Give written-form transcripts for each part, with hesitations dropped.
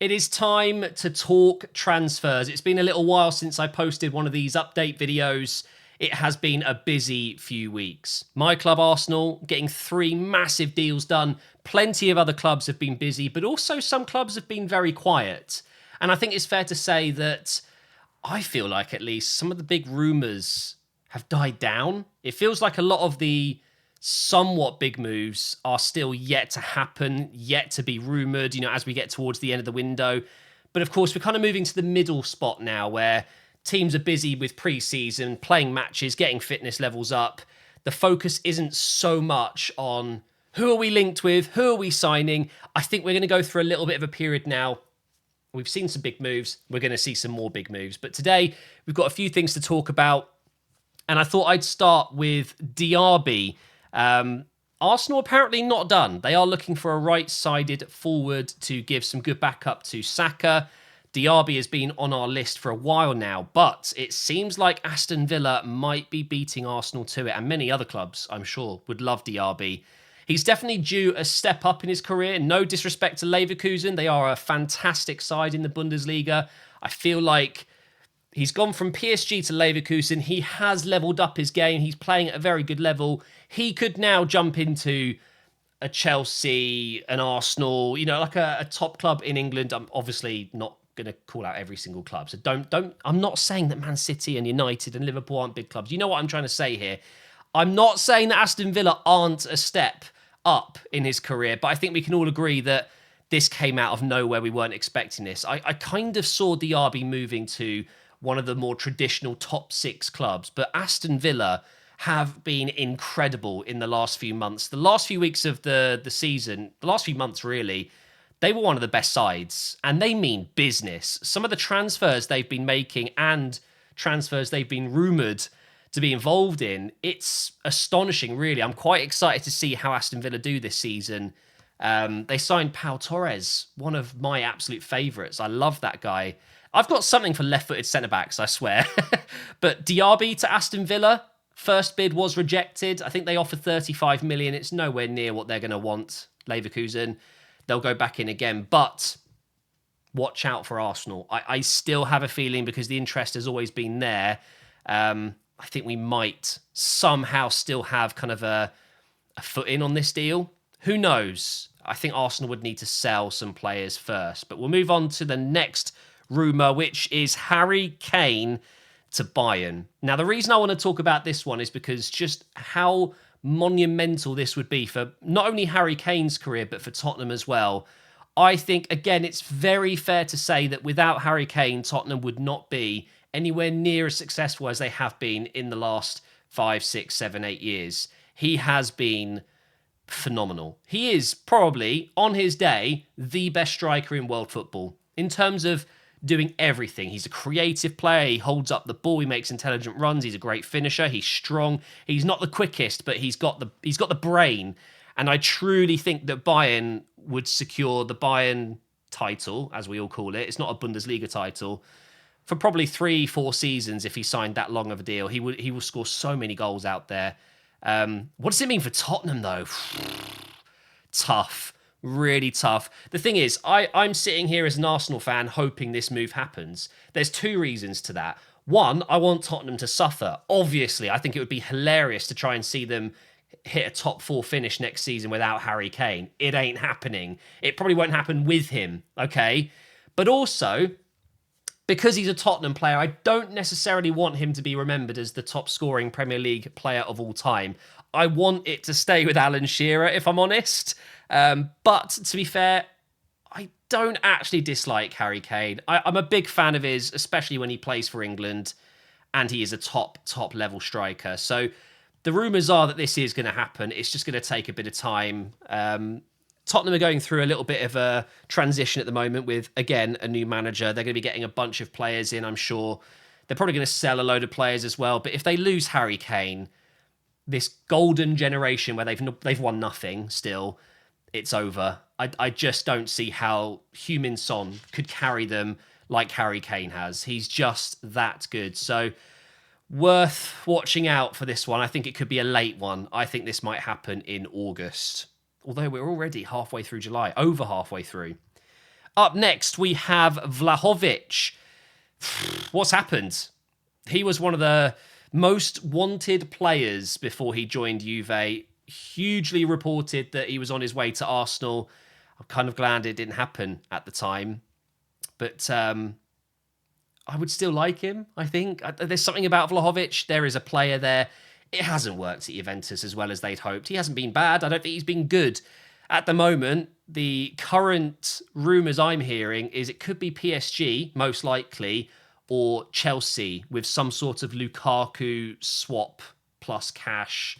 It is time to talk transfers. It's been a little while since I posted one of these update videos. It has been a busy few weeks. My club, Arsenal, getting 3 massive deals done. Plenty of other clubs have been busy, but also some clubs have been very quiet. And I think it's fair to say that I feel like at least some of the big rumours have died down. It feels like a lot of the somewhat big moves are still yet to happen, yet to be rumoured, as we get towards the end of the window. But of course, we're kind of moving to the middle spot now where teams are busy with pre-season, playing matches, getting fitness levels up. The focus isn't so much on who are we linked with, who are we signing. I think we're going to go through a little bit of a period now. We've seen some big moves. We're going to see some more big moves. But today, we've got a few things to talk about. And I thought I'd start with Diaby. Arsenal apparently not done. They are looking for a right-sided forward to give some good backup to Saka. Diaby has been on our list for a while now, but it seems like Aston Villa might be beating Arsenal to it, and many other clubs, I'm sure, would love Diaby. He's definitely due a step up in his career. No disrespect to Leverkusen. They are a fantastic side in the Bundesliga. I feel like he's gone from PSG to Leverkusen. He has leveled up his game. He's playing at a very good level. He could now jump into a Chelsea, an Arsenal, like a top club in England. I'm obviously not going to call out every single club. So I'm not saying that Man City and United and Liverpool aren't big clubs. You know what I'm trying to say here? I'm not saying that Aston Villa aren't a step up in his career, but I think we can all agree that this came out of nowhere. We weren't expecting this. I kind of saw Diaby moving to one of the more traditional top 6 clubs, but Aston Villa have been incredible in the last few months. The last few weeks of the season, the last few months really, they were one of the best sides, and they mean business. Some of the transfers they've been making and transfers they've been rumoured to be involved in, it's astonishing, really. I'm quite excited to see how Aston Villa do this season. They signed Pau Torres, one of my absolute favourites. I love that guy. I've got something for left-footed centre-backs, I swear. But Diaby to Aston Villa, first bid was rejected. I think they offered 35 million. It's nowhere near what they're going to want, Leverkusen. They'll go back in again. But watch out for Arsenal. I still have a feeling, because the interest has always been there, I think we might somehow still have kind of a foot in on this deal. Who knows? I think Arsenal would need to sell some players first. But we'll move on to the next rumour, which is Harry Kane to Bayern. Now, the reason I want to talk about this one is because just how monumental this would be for not only Harry Kane's career, but for Tottenham as well. I think, again, it's very fair to say that without Harry Kane, Tottenham would not be anywhere near as successful as they have been in the last 5, 6, 7, 8 years. He has been phenomenal. He is probably, on his day, the best striker in world football in terms of doing everything. He's a creative player. He holds up the ball. He makes intelligent runs. He's a great finisher. He's strong. He's not the quickest, but he's got the brain. And I truly think that Bayern would secure the Bayern title, as we all call it. It's not a Bundesliga title, for probably 3-4 seasons. If he signed that long of a deal, he will score so many goals out there. What does it mean for Tottenham, though? Tough. Really tough. The thing is, I'm sitting here as an Arsenal fan hoping this move happens. There's 2 reasons to that. One, I want Tottenham to suffer. Obviously, I think it would be hilarious to try and see them hit a top 4 finish next season without Harry Kane. It ain't happening. It probably won't happen with him, okay? But also, because he's a Tottenham player, I don't necessarily want him to be remembered as the top scoring Premier League player of all time. I want it to stay with Alan Shearer, if I'm honest. But to be fair, I don't actually dislike Harry Kane. I'm a big fan of his, especially when he plays for England, and he is a top level striker. So the rumours are that this is going to happen. It's just going to take a bit of time. Tottenham are going through a little bit of a transition at the moment with, again, a new manager. They're going to be getting a bunch of players in, I'm sure. They're probably going to sell a load of players as well. But if they lose Harry Kane, this golden generation where they've won nothing still, it's over. I just don't see how Heung-min Son could carry them like Harry Kane has. He's just that good. So worth watching out for this one. I think it could be a late one. I think this might happen in August. Although we're already halfway through July, over halfway through. Up next, we have Vlahovic. What's happened? He was one of the most wanted players before he joined Juve. Hugely reported that he was on his way to Arsenal. I'm kind of glad it didn't happen at the time. But I would still like him, I think. There's something about Vlahovic. There is a player there. It hasn't worked at Juventus as well as they'd hoped. He hasn't been bad. I don't think he's been good. At the moment, the current rumours I'm hearing is it could be PSG, most likely, or Chelsea with some sort of Lukaku swap plus cash.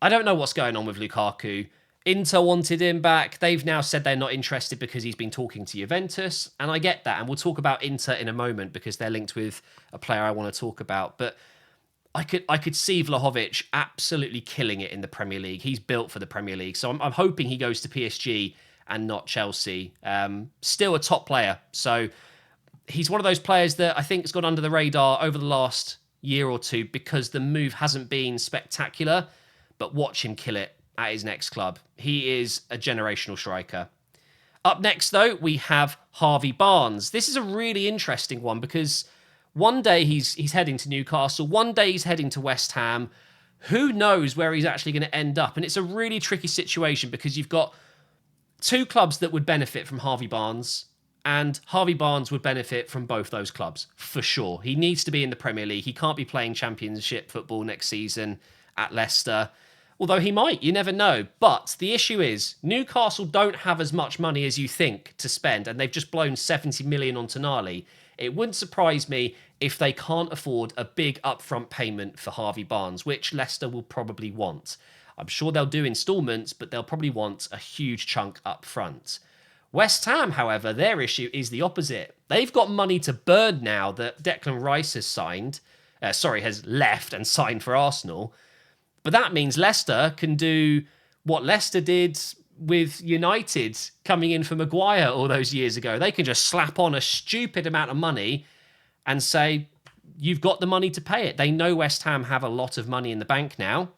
I don't know what's going on with Lukaku. Inter wanted him back. They've now said they're not interested because he's been talking to Juventus. And I get that. And we'll talk about Inter in a moment because they're linked with a player I want to talk about. But I could see Vlahovic absolutely killing it in the Premier League. He's built for the Premier League. So I'm hoping he goes to PSG and not Chelsea. Still a top player. So he's one of those players that I think has gone under the radar over the last year or two because the move hasn't been spectacular. But watch him kill it at his next club. He is a generational striker. Up next, though, we have Harvey Barnes. This is a really interesting one because one day he's heading to Newcastle, one day he's heading to West Ham. Who knows where he's actually going to end up? And it's a really tricky situation because you've got two clubs that would benefit from Harvey Barnes, and Harvey Barnes would benefit from both those clubs, for sure. He needs to be in the Premier League. He can't be playing Championship football next season at Leicester. Although he might, you never know. But the issue is, Newcastle don't have as much money as you think to spend, and they've just blown 70 million on Tonali. It wouldn't surprise me if they can't afford a big upfront payment for Harvey Barnes, which Leicester will probably want. I'm sure they'll do instalments, but they'll probably want a huge chunk up front. West Ham, however, their issue is the opposite. They've got money to burn now that Declan Rice has left and signed for Arsenal. But that means Leicester can do what Leicester did with United coming in for Maguire all those years ago. They can just slap on a stupid amount of money and say, you've got the money to pay it. They know West Ham have a lot of money in the bank now.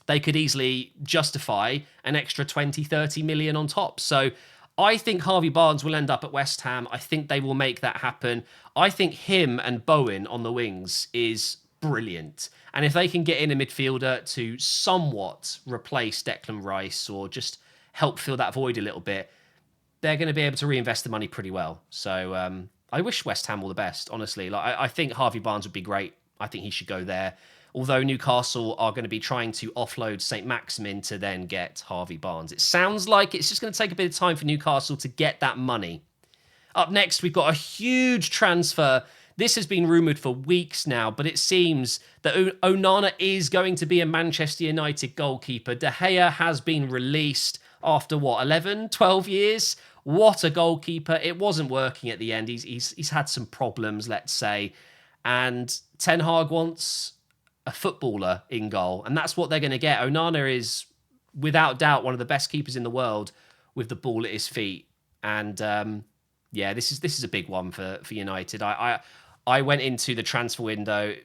They could easily justify an extra 20, 30 million on top. So I think Harvey Barnes will end up at West Ham. I think they will make that happen. I think him and Bowen on the wings is brilliant. And if they can get in a midfielder to somewhat replace Declan Rice or just help fill that void a little bit, they're going to be able to reinvest the money pretty well. So I wish West Ham all the best, honestly. I think Harvey Barnes would be great. I think he should go there. Although Newcastle are going to be trying to offload St. Maximin to then get Harvey Barnes. It sounds like it's just going to take a bit of time for Newcastle to get that money. Up next, we've got a huge transfer. This has been rumoured for weeks now, but it seems that Onana is going to be a Manchester United goalkeeper. De Gea has been released after, 11, 12 years? What a goalkeeper. It wasn't working at the end. He's had some problems, let's say. And Ten Hag wants a footballer in goal, and that's what they're going to get. Onana is, without doubt, one of the best keepers in the world with the ball at his feet. And this is a big one for United. I went into the transfer window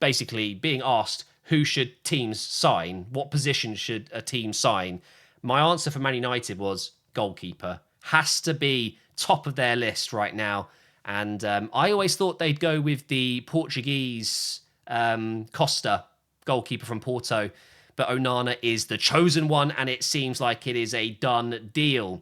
basically being asked, who should teams sign? What position should a team sign? My answer for Man United was goalkeeper. Has to be top of their list right now. And I always thought they'd go with the Portuguese Costa, goalkeeper from Porto. But Onana is the chosen one, and it seems like it is a done deal.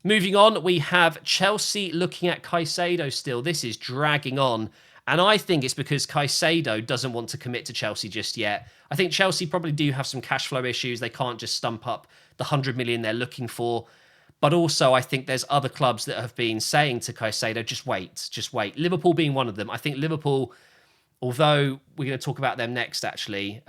Moving on, we have Chelsea looking at Caicedo still. This is dragging on. And I think it's because Caicedo doesn't want to commit to Chelsea just yet. I think Chelsea probably do have some cash flow issues. They can't just stump up the 100 million they're looking for. But also, I think there's other clubs that have been saying to Caicedo, just wait. Liverpool being one of them. I think Liverpool, although we're going to talk about them next, actually,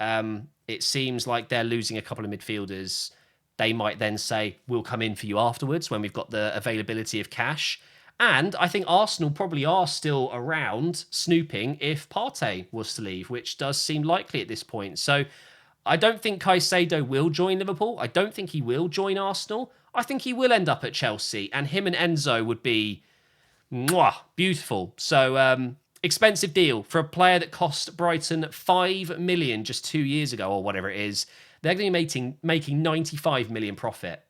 it seems like they're losing a couple of midfielders. They might then say, we'll come in for you afterwards when we've got the availability of cash. And I think Arsenal probably are still around snooping if Partey was to leave, which does seem likely at this point. So I don't think Caicedo will join Liverpool. I don't think he will join Arsenal. I think he will end up at Chelsea, and him and Enzo would be beautiful. So expensive deal for a player that cost Brighton 5 million just 2 years ago, or whatever it is. They're going to be making 95 million profit.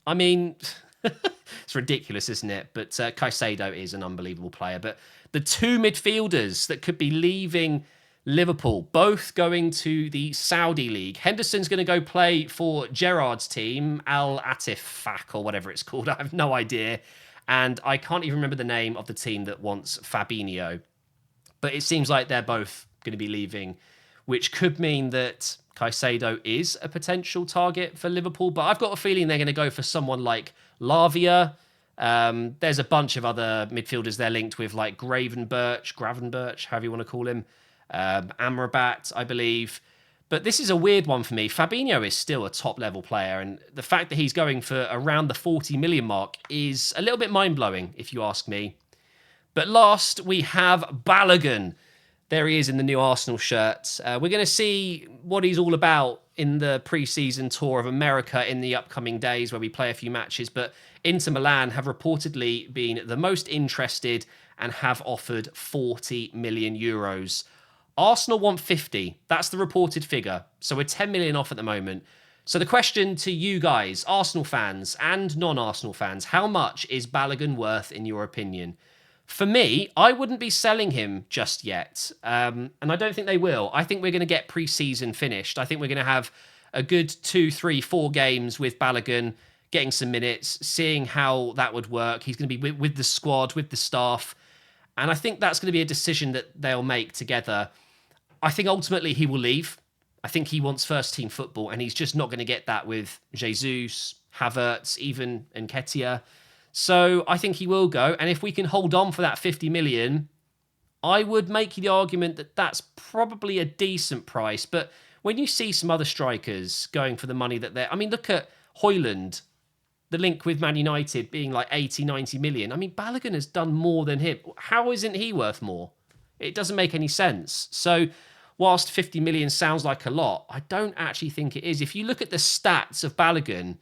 I mean, It's ridiculous, isn't it? But Caicedo is an unbelievable player. But the two midfielders that could be leaving Liverpool, both going to the Saudi League. Henderson's going to go play for Gerrard's team, Al Atifak or whatever it's called. I have no idea. And I can't even remember the name of the team that wants Fabinho. But it seems like they're both going to be leaving, which could mean that Caicedo is a potential target for Liverpool. But I've got a feeling they're going to go for someone like Lavia. There's a bunch of other midfielders they're linked with, like Gravenberch, however you want to call him. Amrabat, I believe. But this is a weird one for me. Fabinho is still a top-level player, and the fact that he's going for around the 40 million mark is a little bit mind-blowing, if you ask me. But last, we have Balogun. There he is in the new Arsenal shirt. We're going to see what he's all about in the pre-season tour of America in the upcoming days where we play a few matches. But Inter Milan have reportedly been the most interested and have offered 40 million euros. Arsenal want 50. That's the reported figure. So we're 10 million off at the moment. So the question to you guys, Arsenal fans and non-Arsenal fans, how much is Balogun worth in your opinion? For me, I wouldn't be selling him just yet. And I don't think they will. I think we're going to get pre-season finished. I think we're going to have a good 2, 3, 4 games with Balogun, getting some minutes, seeing how that would work. He's going to be with the squad, with the staff. And I think that's going to be a decision that they'll make together. I think ultimately he will leave. I think he wants first-team football, and he's just not going to get that with Jesus, Havertz, even Nketiah. So I think he will go. And if we can hold on for that 50 million, I would make the argument that that's probably a decent price. But when you see some other strikers going for the money that they're... I mean, look at Højlund, the link with Man United being like 80, 90 million. I mean, Balogun has done more than him. How isn't he worth more? It doesn't make any sense. So whilst 50 million sounds like a lot, I don't actually think it is. If you look at the stats of Balogun,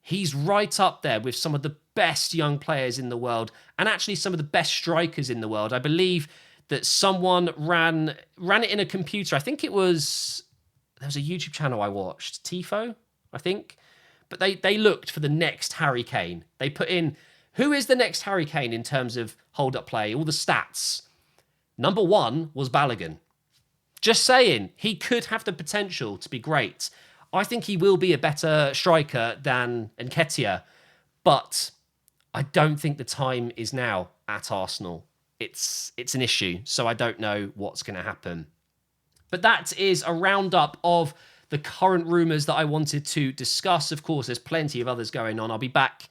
he's right up there with some of the best young players in the world and actually some of the best strikers in the world. I believe that someone ran it in a computer. I think there was a YouTube channel I watched, Tifo, I think. But they looked for the next Harry Kane. They put in, who is the next Harry Kane in terms of hold-up play, all the stats. Number 1 was Balogun. Just saying, he could have the potential to be great. I think he will be a better striker than Nketiah, but I don't think the time is now at Arsenal. It's an issue, so I don't know what's going to happen. But that is a roundup of the current rumours that I wanted to discuss. Of course, there's plenty of others going on. I'll be back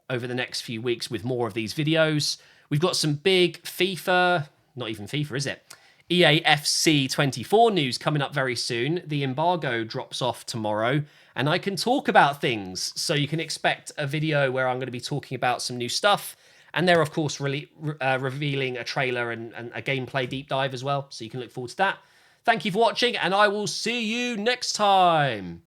over the next few weeks with more of these videos. We've got some big FIFA, not even FIFA, is it? EAFC 24 news coming up very soon. The embargo drops off tomorrow, and I can talk about things. So you can expect a video where I'm going to be talking about some new stuff. And they're, of course, really revealing a trailer and a gameplay deep dive as well. So you can look forward to that. Thank you for watching, and I will see you next time.